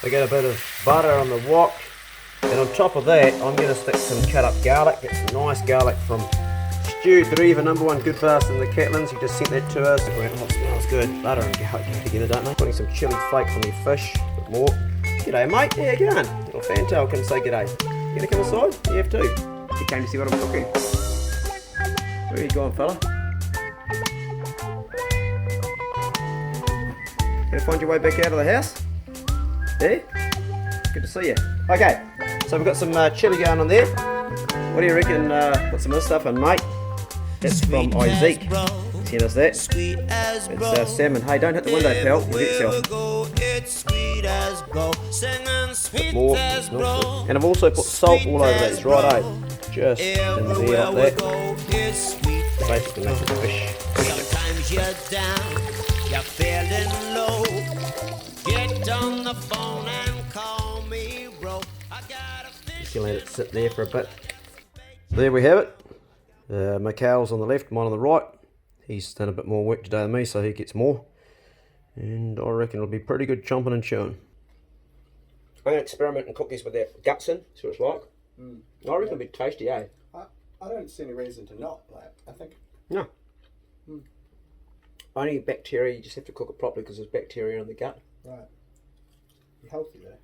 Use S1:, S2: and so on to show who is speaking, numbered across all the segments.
S1: We get a bit of butter on the wok, and on top of that I'm going to stick some cut up garlic. It's some nice garlic from Stew 3, the #1 good fast in the Catlins. He just sent that to us. Oh, it smells good. Butter and garlic go together, don't they? Putting some chili flakes on your fish, a bit more. G'day mate, how you going? Little fantail can say g'day. You gonna come inside? You have to. You came to see what I'm cooking. Where are you going, fella? Gonna find your way back out of the house? Yeah? Good to see you. Okay, so we've got some chili going on there. What do you reckon? Put some of this stuff in, mate. That's from Isaac. Send us that. It's salmon. Hey, don't hit the window, pal. You'll hit yourself. Bit more. And I've also put salt all over these, right, just in there like that. Basically makes it fish.
S2: Sometimes you're down, you're feeling low. Get on the phone and call me, bro. I got a fish.
S1: Just gonna let it sit there for a bit. There we have it. Mikhail's on the left, mine on the right. He's done a bit more work today than me, so he gets more. And I reckon it'll be pretty good chomping and chewing. I'm going to experiment and cook these with their guts in, see what it's like. I reckon it'll be tasty, eh?
S3: I don't see any reason to not, like, I think.
S1: No. Only bacteria, you just have to cook it properly because there's bacteria in the gut.
S3: Right. You're healthy though.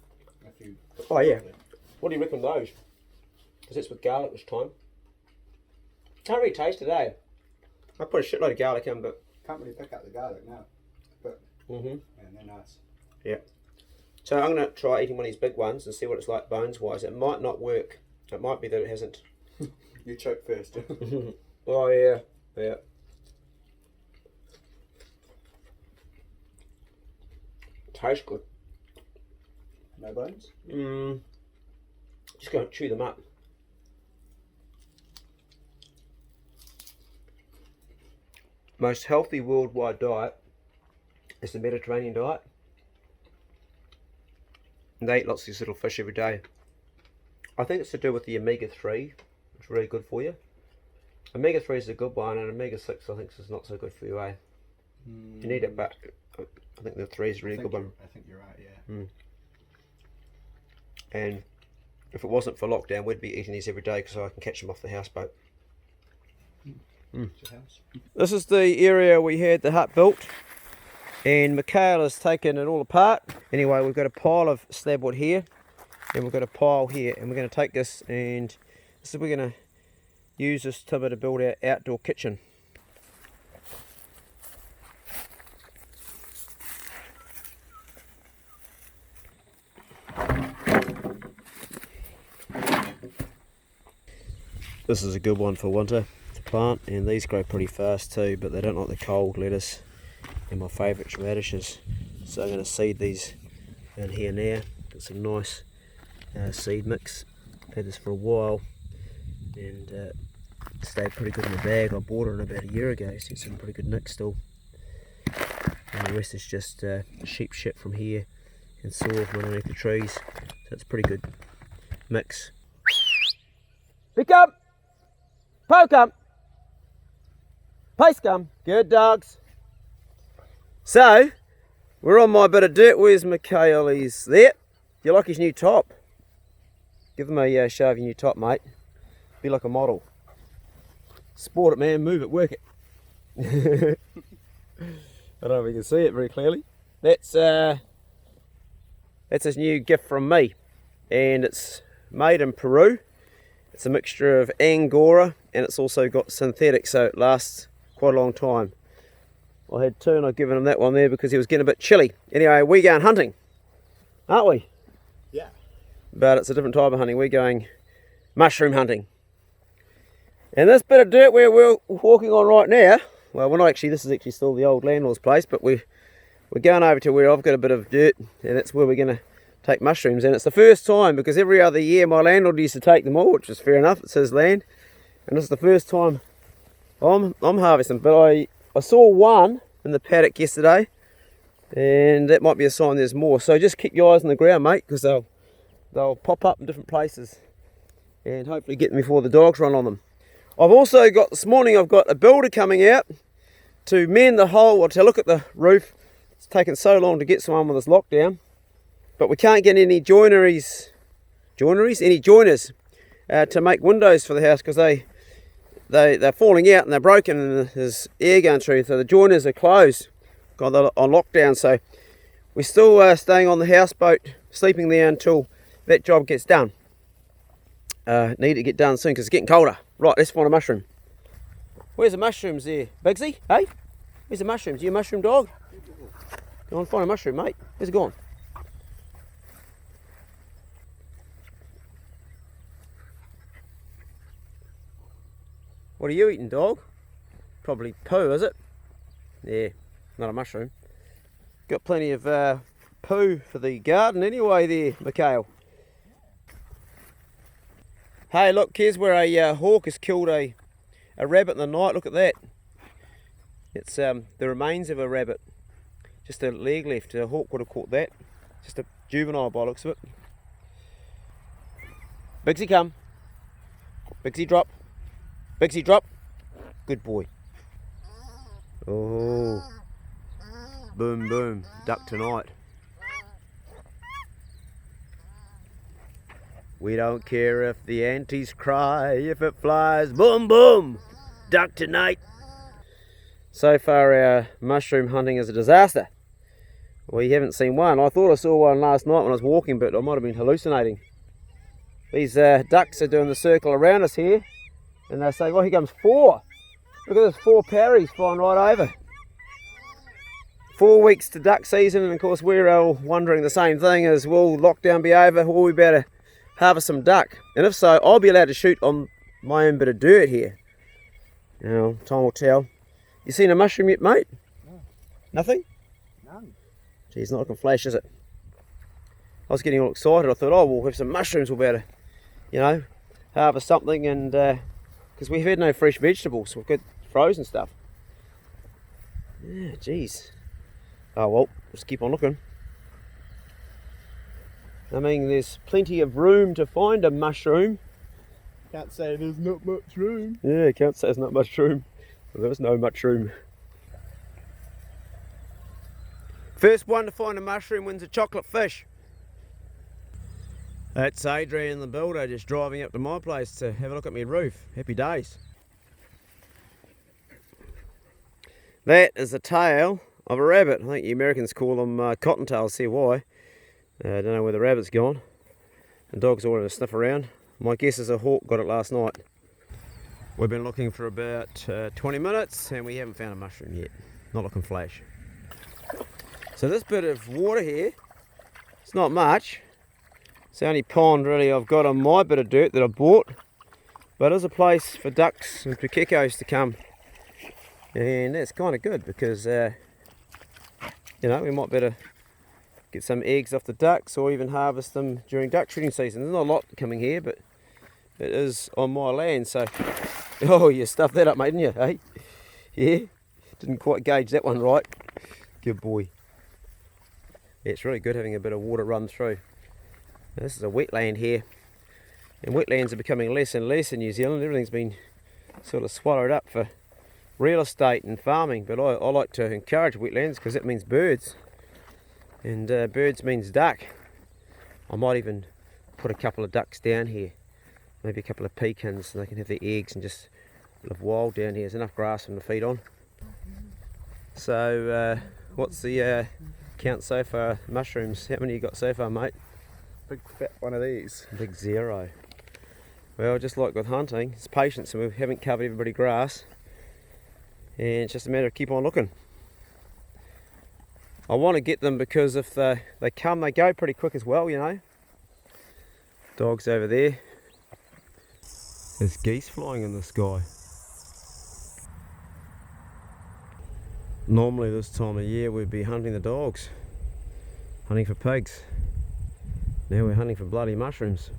S3: If you
S1: Oh yeah. What do you reckon of those? Because it's with garlic this time. Can't really taste it, eh? I put a shitload of garlic in, but...
S3: Can't really pick out the garlic now. But, and they're nice.
S1: Yeah. So I'm going to try eating one of these big ones and see what it's like bones-wise. It might not work. It might be that it hasn't.
S3: You choke first.
S1: Oh yeah, yeah. Tastes good.
S3: No bones?
S1: Just going to chew them up. Most healthy worldwide diet is the Mediterranean diet. And they eat lots of these little fish every day. I think it's to do with the omega-3. It's really good for you. Omega-3 is a good one, and omega-6 I think is not so good for you, eh? You need it, but I think the 3 is a really good one.
S3: I think you're right, yeah.
S1: And if it wasn't for lockdown, we'd be eating these every day because I can catch them off the houseboat. This is the area we had the hut built, and Mikhail has taken it all apart. Anyway, we've got a pile of slab wood here, and we've got a pile here, and we're going to take this and we're going to use this timber to build our outdoor kitchen. This is a good one for winter to plant, and these grow pretty fast too, but they don't like the cold. Lettuce and my favourite radishes. So I'm going to seed these in here now. Got some nice seed mix. Had this for a while, and it stayed pretty good in the bag. I bought it about a year ago, so it's some pretty good nick still. And the rest is just sheep shit from here and soil from underneath the trees. So it's a pretty good mix. Pick up! Poke up! Pace come! Good dogs! So, we're on my bit of dirt. Where's Mikhail? He's there. Do you like his new top? Give him a show of your new top, mate. Be like a model. Sport it, man. Move it. Work it. I don't know if you can see it very clearly. That's his new gift from me. And it's made in Peru. It's a mixture of Angora, and it's also got synthetic, so it lasts quite a long time. I had 2 and I've given him that one there because he was getting a bit chilly. Anyway, we're going hunting, aren't we?
S3: Yeah.
S1: But it's a different type of hunting. We're going mushroom hunting. And this bit of dirt where we're walking on right now, well, we're not actually, this is actually still the old landlord's place, but we're going over to where I've got a bit of dirt, and that's where we're going to take mushrooms. And it's the first time, because every other year my landlord used to take them all, which is fair enough, it's his land, and this is the first time I'm harvesting. But I saw one in the paddock yesterday, and that might be a sign there's more. So just keep your eyes on the ground, mate, because they'll pop up in different places and hopefully get them before the dogs run on them. I've also got, this morning I've got a builder coming out to mend the hole, or to look at the roof. It's taken so long to get someone with this lockdown. but we can't get any joiners to make windows for the house because they're falling out and they're broken and there's air going through, so the joiners are closed, got that on lockdown. So we're still staying on the houseboat, sleeping there until that job gets done. Need to get done soon because it's getting colder. Right, let's find a mushroom. Where's the mushrooms there, Bigsy? Hey, where's the mushrooms? You a mushroom dog? Go on, find a mushroom, mate. Where's it gone? What are you eating, dog? Probably poo, is it? Yeah, not a mushroom. Got plenty of poo for the garden anyway there, Mikhail. Hey, look, here's where a hawk has killed a rabbit in the night. Look at that. It's the remains of a rabbit. Just a leg left. A hawk would have caught that. Just a juvenile by the looks of it. Bigsy, come. Bigsy, drop. Bigsy, drop. Good boy. Oh. Boom, boom. Duck tonight. We don't care if the anties cry, if it flies. Boom, boom. Duck tonight. So far our mushroom hunting is a disaster. We haven't seen one. I thought I saw one last night when I was walking, but I might have been hallucinating. These ducks are doing the circle around us here, and they say, well, here comes 4. Look at this, 4 parries flying right over. 4 weeks to duck season, and of course we're all wondering the same thing, as will lockdown be over? Will we better harvest some duck? And if so, I'll be allowed to shoot on my own bit of dirt here. You know, time will tell. You seen a mushroom yet, mate?
S3: No.
S1: Nothing?
S3: None.
S1: Geez, not looking flash, is it? I was getting all excited. I thought, oh, we'll have some mushrooms. We'll better, you know, harvest something, and because we've had no fresh vegetables, we've got frozen stuff. Yeah, geez. Oh well, just keep on looking. I mean, there's plenty of room to find a mushroom.
S3: Can't say there's not much room.
S1: Yeah, can't say there's not much room. Well, there's no much room. First one to find a mushroom wins a chocolate fish. That's Adrian the builder just driving up to my place to have a look at my roof. Happy days. That is the tail of a rabbit. I think the Americans call them cottontails, see why. I don't know where the rabbit's gone. The dog's all having a sniff around. My guess is a hawk got it last night. We've been looking for about 20 minutes and we haven't found a mushroom yet. Not looking flash. So this bit of water here, it's not much. It's the only pond really I've got on my bit of dirt that I bought. But it's a place for ducks and pakekos to come. And that's kind of good because, you know, we might better get some eggs off the ducks or even harvest them during duck shooting season. There's not a lot coming here, but it is on my land, so... Oh, you stuffed that up, mate, didn't you, eh? Yeah? Didn't quite gauge that one right. Good boy. Yeah, it's really good having a bit of water run through. Now, this is a wetland here. And wetlands are becoming less and less in New Zealand. Everything's been sort of swallowed up for real estate and farming. But I like to encourage wetlands because that means birds. And birds means duck. I might even put a couple of ducks down here. Maybe a couple of pecans so they can have their eggs and just live wild down here. There's enough grass for them to feed on. So what's the count so far? Mushrooms, how many you got so far, mate?
S3: Big fat one of these.
S1: Big 0. Well, just like with hunting, it's patience, and we haven't covered everybody grass. And it's just a matter of keep on looking. I want to get them because if they come, they go pretty quick as well, you know. Dog's over there. There's geese flying in the sky. Normally this time of year we'd be hunting the dogs, hunting for pigs. Now we're hunting for bloody mushrooms.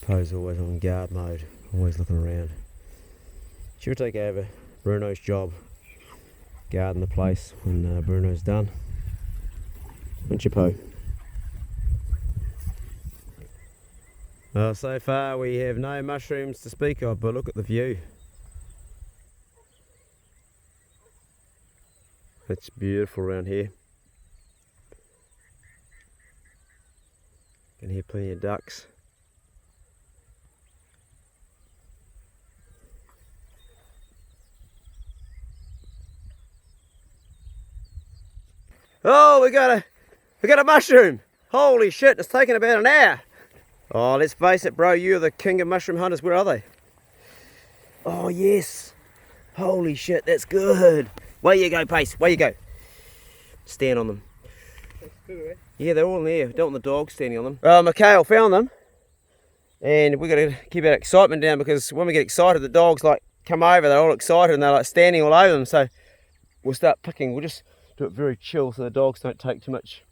S1: Poe's always on guard mode, always looking around. She'll take over Bruno's job, guarding the place when Bruno's done. Won't you, Poe? So far we have no mushrooms to speak of, but look at the view. It's beautiful around here. Can hear plenty of ducks. Oh, we got a mushroom. Holy shit, it's taken about an hour. Oh, let's face it, bro, you're the king of mushroom hunters. Where are they? Oh, yes. Holy shit, that's good. Way you go, Pace. Way you go. Stand on them. Yeah, they're all in there. Don't want the dog standing on them. Mikhail found them. And we've got to keep our excitement down, because when we get excited, the dogs like come over, they're all excited and they're like standing all over them. So we'll start picking. We'll just do it very chill so the dogs don't take too much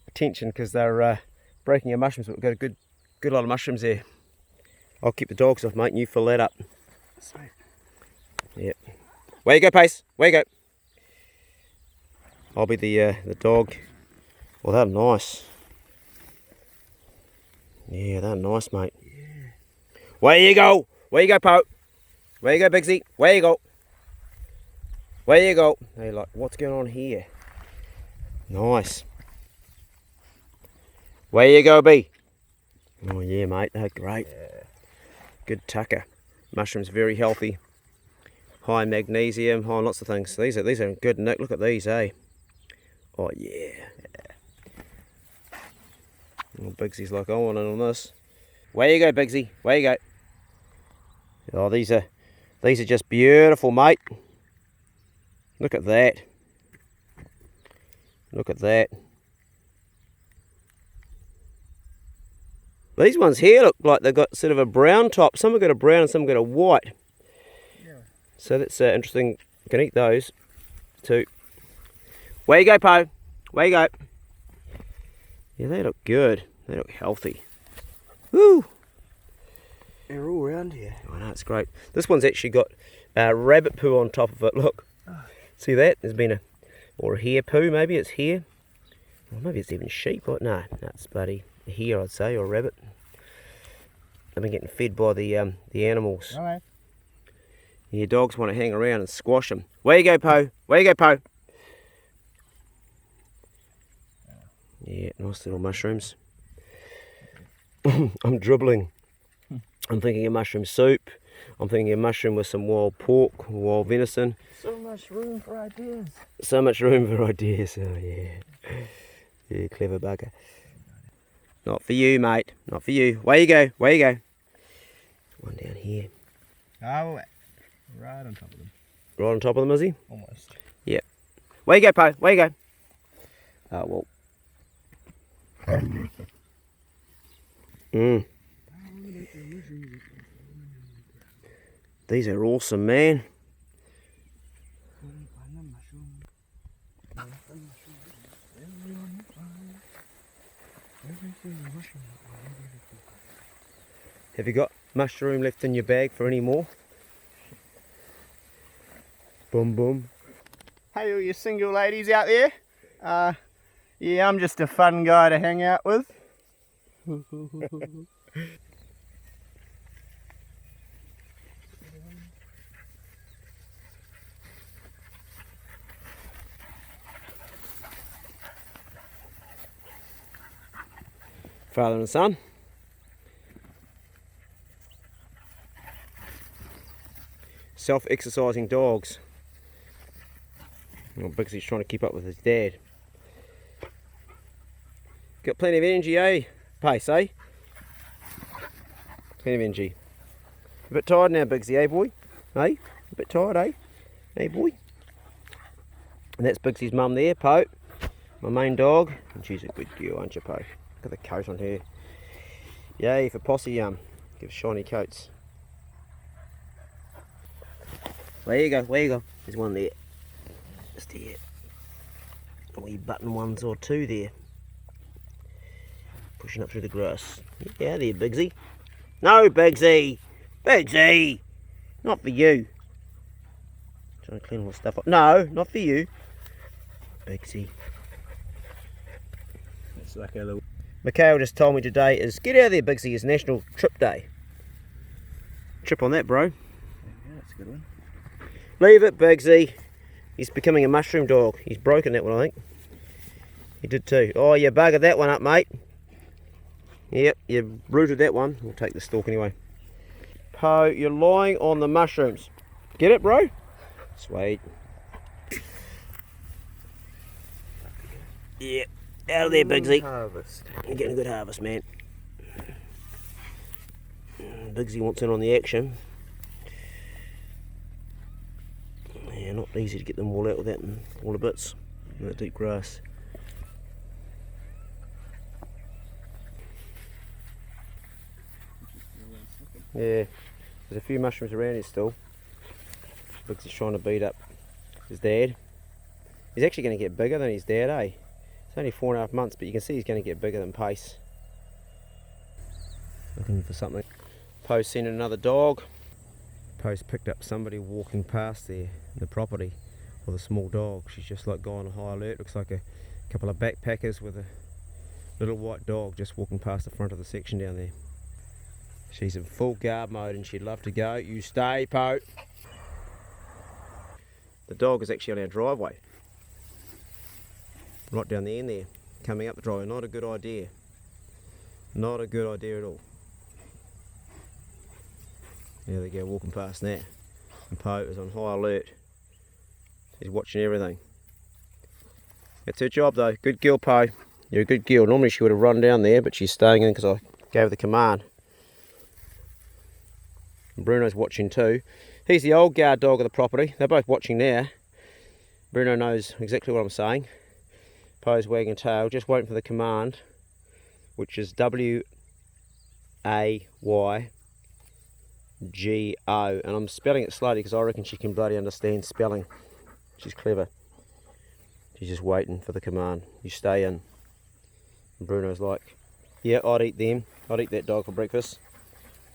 S1: attention, because they're breaking our mushrooms. But we've got a good lot of mushrooms there. I'll keep the dogs off, mate, and you fill that up.
S3: Sweet.
S1: Yep. Where you go, Pace? Where you go? I'll be the dog. Well, they're nice. Yeah, they're nice, mate. Yeah. Where you go? Where you go, Po? Where you go, Bigsy? Where you go? Where you go? Hey, like, what's going on here? Nice. Where you go, B? Oh yeah, mate, they're great. Yeah. Good tucker. Mushrooms very healthy. High in magnesium, high in lots of things. These are good, Nick. Look at these, eh? Oh yeah. Well, Bigsy's like, I want in on this. Where you go, Bigsy? Where you go? Oh, these are just beautiful, mate. Look at that. Look at that. These ones here look like they've got sort of a brown top. Some have got a brown and some have got a white. Yeah. So that's interesting. You can eat those too. Where you go, Po? Where you go? Yeah, they look good. They look healthy. Woo!
S3: They're all around here.
S1: I know, it's great. This one's actually got rabbit poo on top of it. Look. Oh. See that? There's been a hare poo, maybe it's hare. Or maybe it's even sheep. No, it's bloody hare, I'd say, or rabbit. They've been getting fed by the animals.
S3: Alright.
S1: Your dogs want to hang around and squash them. Where you go, Po? Where you go, Po? Yeah, nice little mushrooms. I'm dribbling. I'm thinking of mushroom soup. I'm thinking of mushroom with some wild pork, wild venison.
S3: So much room for ideas.
S1: So much room for ideas. Oh yeah. Yeah, clever bugger. Not for you, mate. Not for you. Where you go? Where you go? One down here.
S3: Oh, right on top of them.
S1: Right on top of them, is he?
S3: Almost.
S1: Yeah. Where you go, Po? Where you go? Oh, well. These are awesome, man. Have you got mushroom left in your bag for any more? Boom, boom.
S3: Hey, all you single ladies out there. Yeah, I'm just a fun guy to hang out with.
S1: Father and son. Self-exercising dogs. Well, Bigsy's trying to keep up with his dad. Got plenty of energy, eh? Pace, eh? Plenty of energy. A bit tired now, Bigsy, eh, boy? Eh? A bit tired, eh? Hey, boy? And that's Bigsy's mum there, Po. My main dog. And she's a good girl, aren't you, Po? Look at the coat on her. Yay for posse give shiny coats. Where you go? Where you go? There's one there. Just here. A wee button ones or two there. Pushing up through the grass. Yeah, there, Bigsy. No, Bigsy! Bigsy! Not for you. Trying to clean all the stuff up. No, not for you. Bigsy. It's like a little... Mikhail just told me today is, get out of there, Bigsy, it's National Trip Day. Trip on that, bro.
S3: Yeah, that's a good one.
S1: Leave it, Bigsy. He's becoming a mushroom dog. He's broken that one, I think. He did too. Oh, you buggered that one up, mate. Yep, you rooted that one. We'll take the stalk anyway. Poe, you're lying on the mushrooms. Get it, bro? Sweet. Yeah, out of there, Bigsy.
S3: Harvest.
S1: You're getting a good harvest, man. Bigsy wants in on the action. Yeah, not easy to get them all out with that and all the bits in that deep grass. Yeah, there's a few mushrooms around here still. Bigsy's trying to beat up his dad. He's actually going to get bigger than his dad, eh? It's only 4.5 months, but you can see he's going to get bigger than Pace. Looking for something. Poe's seen another dog. Poe's picked up somebody walking past there in the property with a small dog. She's just like gone on high alert. Looks like a couple of backpackers with a little white dog just walking past the front of the section down there. She's in full guard mode and she'd love to go. You stay, Poe. The dog is actually on our driveway. Right down the end there, coming up the driveway. Not a good idea. Not a good idea at all. There they go, walking past now. And Poe is on high alert. He's watching everything. That's her job though. Good girl, Poe. You're a good girl. Normally she would have run down there, but she's staying in because I gave her the command. And Bruno's watching too. He's the old guard dog of the property. They're both watching now. Bruno knows exactly what I'm saying. Poe's wagging a tail, just waiting for the command, which is W-A-Y-G-O. And I'm spelling it slowly because I reckon she can bloody understand spelling. She's clever. She's just waiting for the command. You stay in. And Bruno's like, yeah, I'd eat them. I'd eat that dog for breakfast.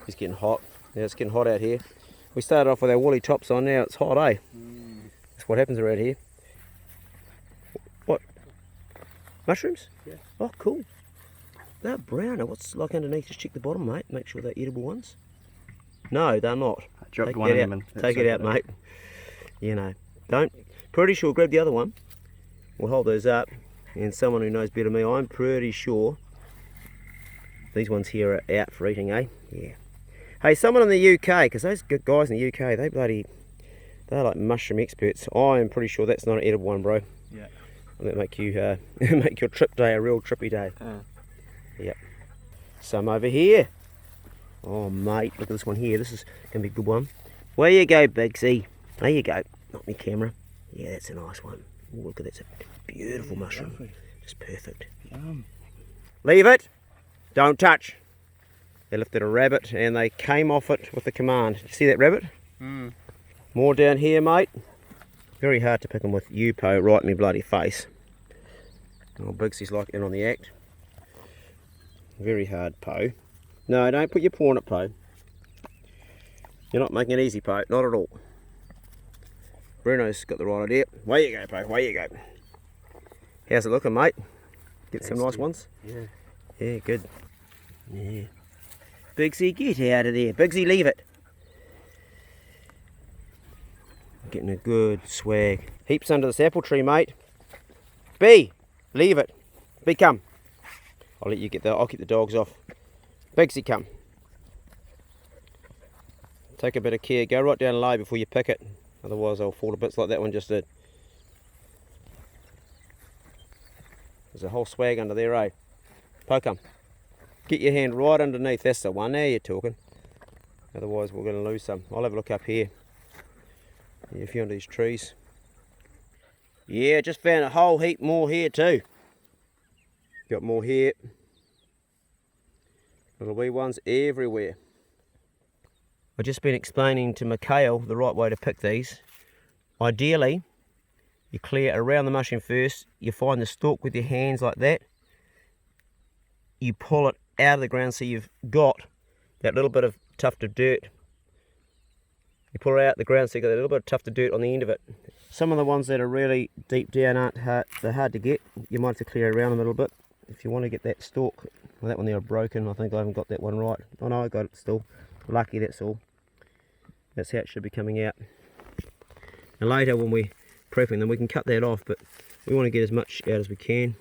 S1: He's getting hot. Yeah, it's getting hot out here. We started off with our woolly tops on, now it's hot, eh? That's what happens around here. What? Mushrooms?
S3: Yeah.
S1: Oh, cool. They're brown. Now what's like underneath? Just check the bottom, mate. Make sure they're edible ones. No, they're not.
S3: I dropped
S1: Take
S3: one of
S1: that
S3: them
S1: out.
S3: in.
S1: Take it out, mate. You know, don't. Pretty sure, grab the other one. We'll hold those up. And someone who knows better than me, I'm pretty sure these ones here are out for eating, eh? Yeah. Hey, someone in the UK, because those good guys in the UK, they're like mushroom experts. I'm pretty sure that's not an edible one, bro.
S3: Yeah.
S1: That'll make you make your trip day a real trippy day. Yep. Some over here. Oh, mate, look at this one here. This is gonna be a good one. Where you go, Bigsy? There you go. Not me camera. Yeah, that's a nice one. Ooh, look at that. It's a beautiful mushroom.
S3: Lovely.
S1: Just perfect.
S3: Yum.
S1: Leave it. Don't touch. They lifted a rabbit and they came off it with the command. Did you see that rabbit? More down here, mate. Very hard to pick them with you, Poe, right in my bloody face. Oh, Bigsy's like in on the act. Very hard, Poe. No, don't put your paw on it, Poe. You're not making it easy, Poe. Not at all. Bruno's got the right idea. Away you go, Poe. Away you go. How's it looking, mate? Get some nice ones?
S3: Yeah.
S1: Yeah, good. Yeah. Bigsy, get out of there. Bigsy, leave it. Getting a good swag. Heaps under this apple tree, mate. B, leave it. B, come. I'll let you get I'll keep the dogs off. Bigsy, come. Take a bit of care. Go right down low before you pick it. Otherwise they'll fall to bits like that one just did. There's a whole swag under there, eh? Poke 'em. Get your hand right underneath. That's the one. Now you're talking. Otherwise we're going to lose some. I'll have a look up here. Yeah, a few under these trees. Yeah, just found a whole heap more here too. Got more here. Little wee ones everywhere. I've just been explaining to Mikhail the right way to pick these. Ideally, you clear around the mushroom first. You find the stalk with your hands like that. You pull it out of the ground so you've got that little bit of tuft of dirt. You pull it out the ground so you've got a little bit of tuft of dirt on the end of it. Some of the ones that are really deep down aren't hard, they're hard to get. You might have to clear around them a little bit. If you want to get that stalk, well, that one there are broken. I think I haven't got that one right. Oh no, I got it still. Lucky, that's all. That's how it should be coming out. And later when we're prepping them, we can cut that off, but we want to get as much out as we can.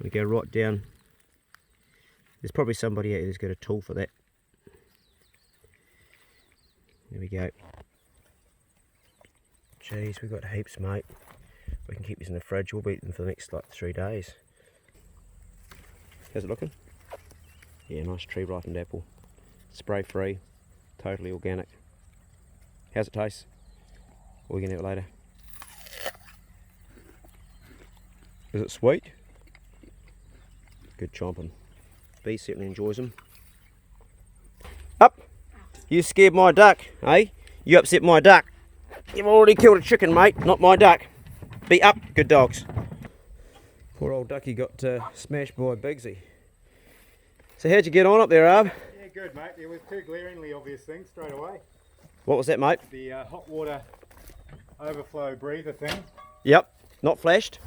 S1: We go right down There's probably somebody out there who's got a tool for that. There we go. Jeez, we've got heaps, mate. We can keep these in the fridge. We'll eat them for the next like 3 days. How's it looking? Yeah, nice tree ripened apple. Spray free, totally organic. How's it taste? We're gonna have it later. Is it sweet? Good chomping. B certainly enjoys them. Up! You scared my duck, eh? You upset my duck. You've already killed a chicken, mate, not my duck. Be up, good dogs. Poor old ducky got smashed by Bigsy. So how'd you get on up there, Arb?
S3: Yeah, good, mate. There was 2 glaringly obvious things straight away.
S1: What was that, mate?
S3: The hot water overflow breather thing.
S1: Yep, not flashed.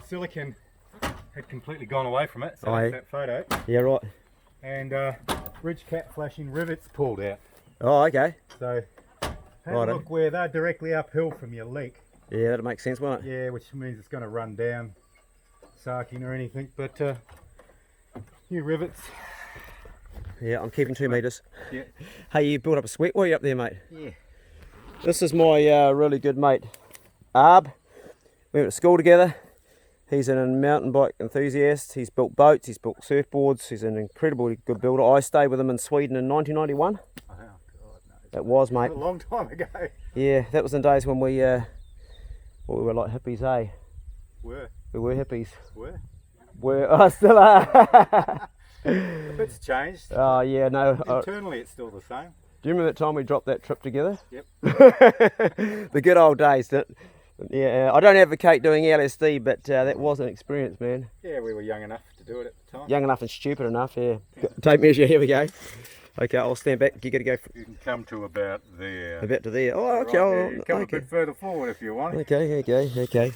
S3: Silicon had completely gone away from it, so
S1: Aye.
S3: that's that photo.
S1: Yeah, right.
S3: And ridge cap flashing rivets pulled out.
S1: Oh, okay.
S3: So have
S1: Righto.
S3: a look where they're directly uphill from your leak.
S1: Yeah, that'll make sense, won't it?
S3: Yeah, which means it's going to run down, sarking or anything. But new rivets.
S1: Yeah, I'm keeping 2 metres.
S3: Yeah.
S1: Hey, you built up a sweat warrior up there, mate.
S3: Yeah.
S1: This is my really good mate, Arb. We went to school together. He's a mountain bike enthusiast. He's built boats, he's built surfboards. He's an incredibly good builder. I stayed with him in Sweden in 1991.
S3: Oh, God, no.
S1: That was, mate.
S3: A long time ago.
S1: Yeah, that was in days when we were like hippies, eh?
S3: Were.
S1: We were hippies.
S3: Were.
S1: Still are.
S3: A bit's changed.
S1: Oh, yeah, no.
S3: Internally it's still the same.
S1: Do you remember that time we dropped that trip together?
S3: Yep.
S1: The good old days. Yeah, I don't advocate doing LSD, but that was an experience, man.
S3: Yeah, we were young enough to do it at the time.
S1: Young enough and stupid enough, yeah. Tape measure, here we go. Okay, I'll stand back. You got to go
S3: You can come to about there.
S1: about to there. Oh, okay.
S3: Right, you come
S1: okay.
S3: a bit further forward if you want.
S1: Okay.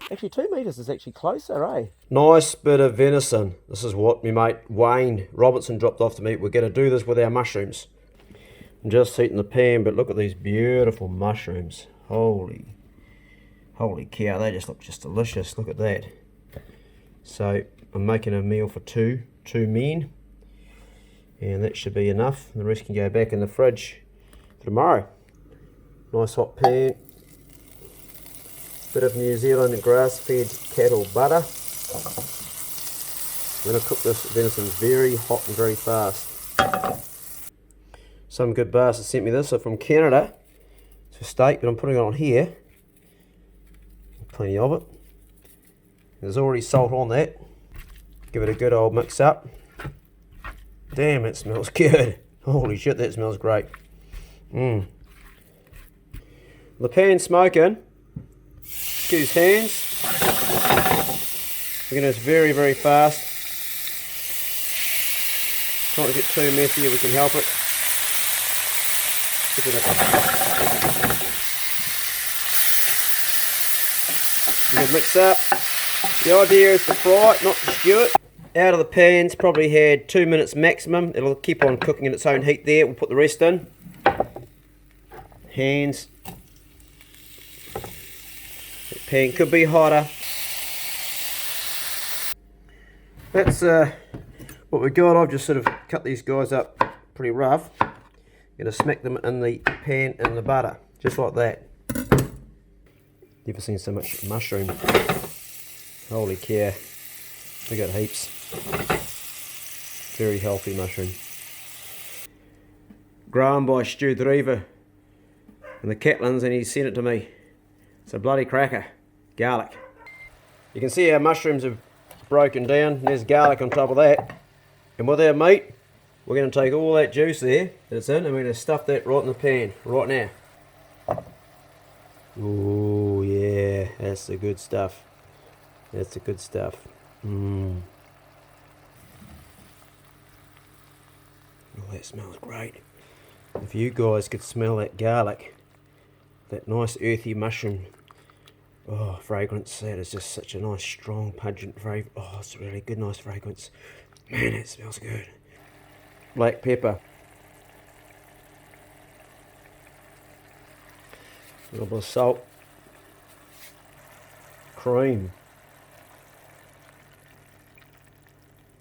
S1: Actually, 2 metres is actually closer, eh? Nice bit of venison. This is what my mate Wayne Robertson dropped off to me. We're going to do this with our mushrooms. I'm just heating the pan, but look at these beautiful mushrooms. Holy cow, they just look just delicious. Look at that. So I'm making a meal for two men, and that should be enough. The rest can go back in the fridge for tomorrow. Nice hot pan. Bit of New Zealand grass-fed cattle butter. I'm going to cook this venison very hot and very fast. Some good bastards sent me this. So from Canada. It's a steak, but I'm putting it on here. Plenty of it. There's already salt on that. Give it a good old mix up. Damn, it smells good. Holy shit, that smells great. The pan's smoking. Excuse hands. We're going to do this very, very fast. Not to get too messy if we can help it. Look at it. Good mix up. The idea is to fry it, not to stew it. Out of the pan's probably had 2 minutes maximum. It'll keep on cooking in its own heat there. We'll put the rest in. Hands. The pan could be hotter. That's what we got. I've just sort of cut these guys up pretty rough. Gonna smack them in the pan in the butter, just like that. Never seen so much mushroom. Holy cow. We got heaps. Very healthy mushroom. Grown by Stu Drever and the Catlins, and he sent it to me. It's a bloody cracker. Garlic. You can see our mushrooms have broken down. There's garlic on top of that. And with our meat, we're going to take all that juice there that's in, and we're going to stuff that right in the pan right now. Oh yeah, that's the good stuff. That's the good stuff. Oh, that smells great. If you guys could smell that garlic, that nice earthy mushroom, fragrance, that is just such a nice strong pungent fragrance. Oh, it's a really good nice fragrance. Man, it smells good. Black pepper. A little bit of salt. Cream.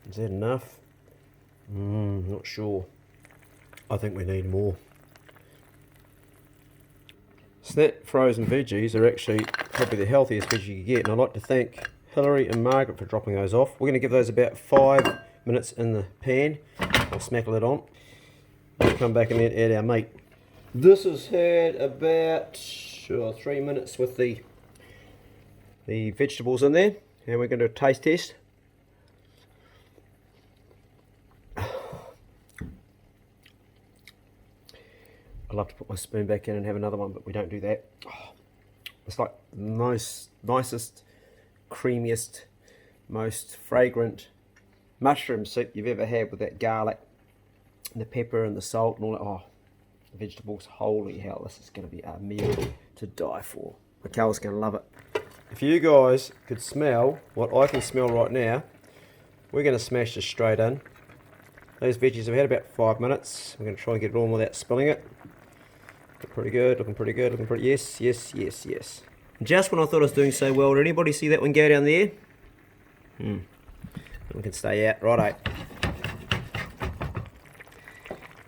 S1: Is that enough? Not sure. I think we need more. Snap frozen veggies are actually probably the healthiest veggie you get, and I'd like to thank Hillary and Margaret for dropping those off. We're going to give those about 5 minutes in the pan. I'll smack the lid on. We'll come back and then add our meat. This has had about 3 minutes with the vegetables in there, and we're going to do a taste test. I'd love to put my spoon back in and have another one, but we don't do that. It's like the nicest, creamiest, most fragrant mushroom soup you've ever had, with that garlic and the pepper and the salt and all that. Oh, the vegetables, holy hell, this is going to be a meal to die for. Michael's going to love it. If you guys could smell what I can smell right now, we're going to smash this straight in. Those veggies have had about 5 minutes. We're going to try and get it on without spilling it. Looking pretty good, looking pretty good, looking pretty... Yes, yes, yes, yes. Just when I thought I was doing so well, did anybody see that one go down there? We can stay out. Righto.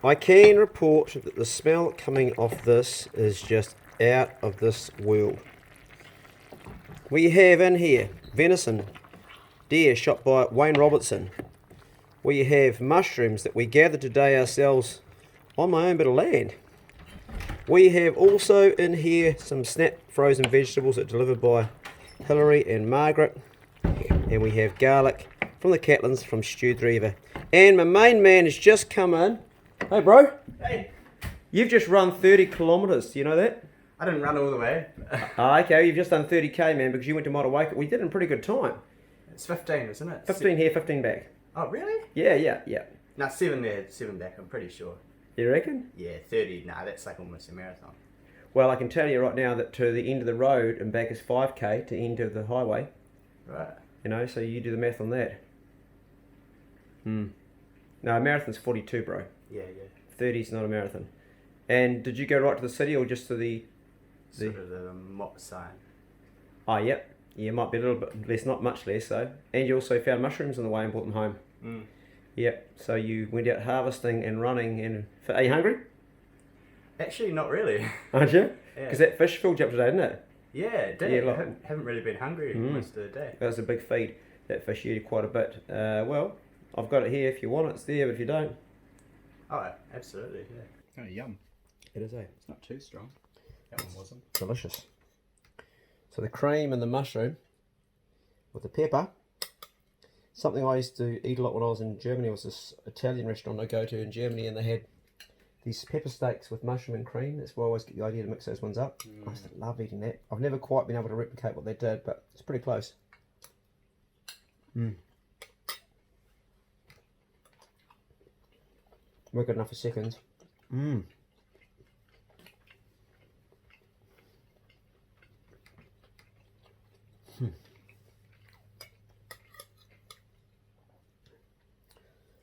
S1: I can report that the smell coming off this is just out of this world. We have in here venison, deer shot by Wayne Robertson. We have mushrooms that we gathered today ourselves on my own bit of land. We have also in here some snap frozen vegetables that are delivered by Hillary and Margaret. And we have garlic from the Catlins from Stewed River. And my main man has just come in. Hey bro.
S3: Hey.
S1: You've just run 30 kilometres, do you know that?
S3: I didn't run all the way.
S1: Okay, you've just done 30k, man, because you went to Motueka. We did it in pretty good time.
S3: It's 15, isn't it?
S1: 15 here, 15 back.
S3: Oh, really?
S1: Yeah.
S3: No, 7 there, 7 back, I'm pretty sure.
S1: You reckon?
S3: Yeah, 30, nah, that's like almost a marathon.
S1: Well, I can tell you right now that to the end of the road and back is 5k to end of the highway.
S3: Right.
S1: You know, so you do the math on that. No, a marathon's 42, bro.
S3: Yeah.
S1: 30's not a marathon. And did you go right to the city or just to the...
S3: Sort of the mop sign.
S1: Oh, yep. Yeah, might be a little bit less, not much less though. And you also found mushrooms on the way and brought them home. Yep, so you went out harvesting and running. And are you hungry?
S3: Actually, not really.
S1: Aren't you?
S3: Yeah.
S1: Because that fish filled you up today, didn't it?
S3: Yeah, it did.
S1: Yeah,
S3: I haven't really been hungry most of the day.
S1: That was a big feed. That fish you ate quite a bit. Well, I've got it here if you want it. It's there, but if you don't...
S3: Oh, absolutely, yeah.
S4: Kind of yum.
S1: It is, eh?
S4: It's not too strong. That one wasn't.
S1: Delicious. So the cream and the mushroom with the pepper. Something I used to eat a lot when I was in Germany was this Italian restaurant I go to in Germany, and they had these pepper steaks with mushroom and cream. That's why I always get the idea to mix those ones up. I used to love eating that. I've never quite been able to replicate what they did, but it's pretty close. We're good enough for seconds.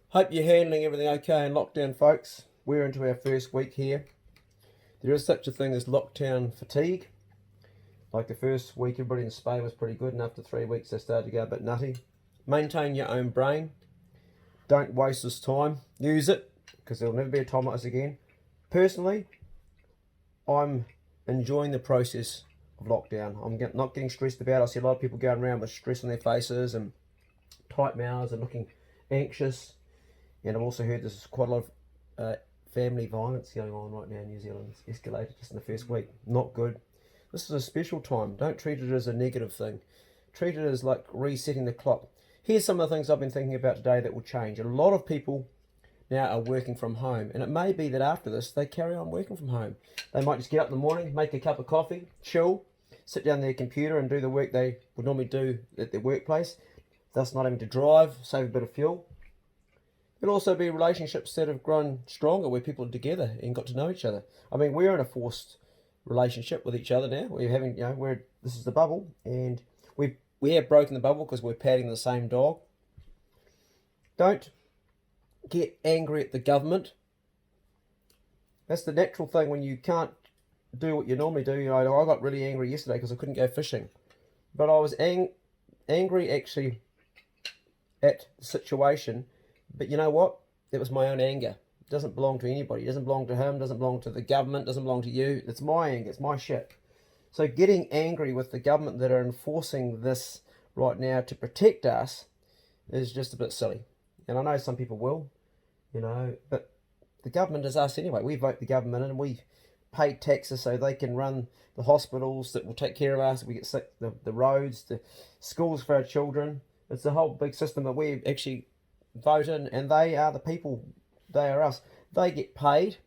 S1: Hope you're handling everything okay in lockdown, folks. We're into our first week here. There is such a thing as lockdown fatigue. Like the first week, everybody in Spain was pretty good, and after 3 weeks, they started to go a bit nutty. Maintain your own brain. Don't waste this time. Use it, because there'll never be a time like this again. Personally, I'm enjoying the process of lockdown. I'm not getting stressed about it. I see a lot of people going around with stress on their faces and tight mouths and looking anxious. And I've also heard there's quite a lot of family violence going on right now in New Zealand. It's escalated just in the first week. Not good. This is a special time. Don't treat it as a negative thing. Treat it as like resetting the clock. Here's some of the things I've been thinking about today that will change. A lot of people now are working from home, and it may be that after this they carry on working from home. They might just get up in the morning, make a cup of coffee, chill, sit down their computer and do the work they would normally do at their workplace, thus not having to drive, save a bit of fuel. It'll also be relationships that have grown stronger where people are together and got to know each other. I mean, we're in a forced relationship with each other now. We're having, this is the bubble, and we have broken the bubble because we're patting the same dog. Don't get angry at the government. That's the natural thing when you can't do what you normally do. I got really angry yesterday because I couldn't go fishing. But I was angry actually at the situation, but you know what? It was my own anger. It doesn't belong to anybody. It doesn't belong to him, doesn't belong to the government, doesn't belong to you. It's my anger, it's my shit. So getting angry with the government that are enforcing this right now to protect us is just a bit silly. And I know some people will, you know, but the government is us anyway. We vote the government in and we pay taxes so they can run the hospitals that will take care of us if we get sick, the roads, the schools for our children. It's a whole big system that we actually vote in, and they are the people, they are us. They get paid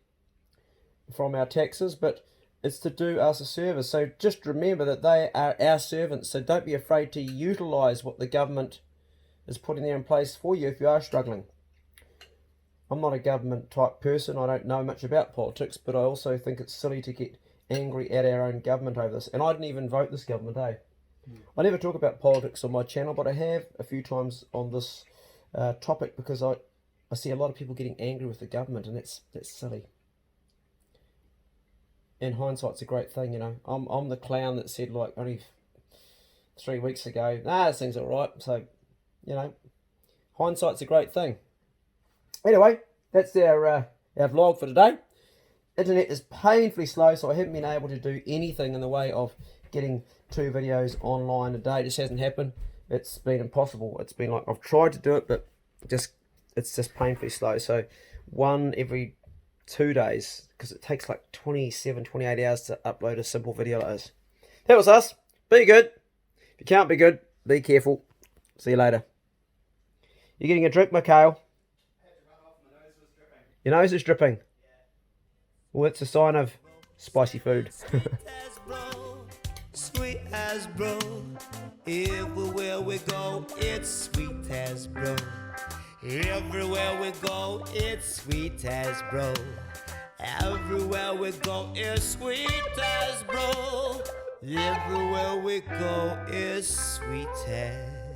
S1: from our taxes, but it's to do us a service. So just remember that they are our servants. So don't be afraid to utilise what the government is putting there in place for you if you are struggling. I'm not a government type person. I don't know much about politics, but I also think it's silly to get angry at our own government over this. And I didn't even vote this government, eh? I never talk about politics on my channel, but I have a few times on this topic because I see a lot of people getting angry with the government, and that's silly. And hindsight's a great thing, you know. I'm the clown that said, like, only 3 weeks ago, this thing's all right. So, you know, hindsight's a great thing. Anyway, that's our vlog for today. Internet is painfully slow, so I haven't been able to do anything in the way of getting 2 videos online a day. It just hasn't happened. It's been impossible. It's been like, I've tried to do it, but it's just painfully slow. So one every 2 days, because it takes like 27, 28 hours to upload a simple video like this. That was us. Be good. If you can't be good, be careful. See you later. You getting a drink, Mikhail? Your nose is dripping. Well, that's a sign of spicy food.
S2: Sweet as bro. Everywhere we go, it's sweet as bro. Everywhere we go, it's sweet as bro. Everywhere we go, it's sweet as bro. Everywhere we go, it's sweet as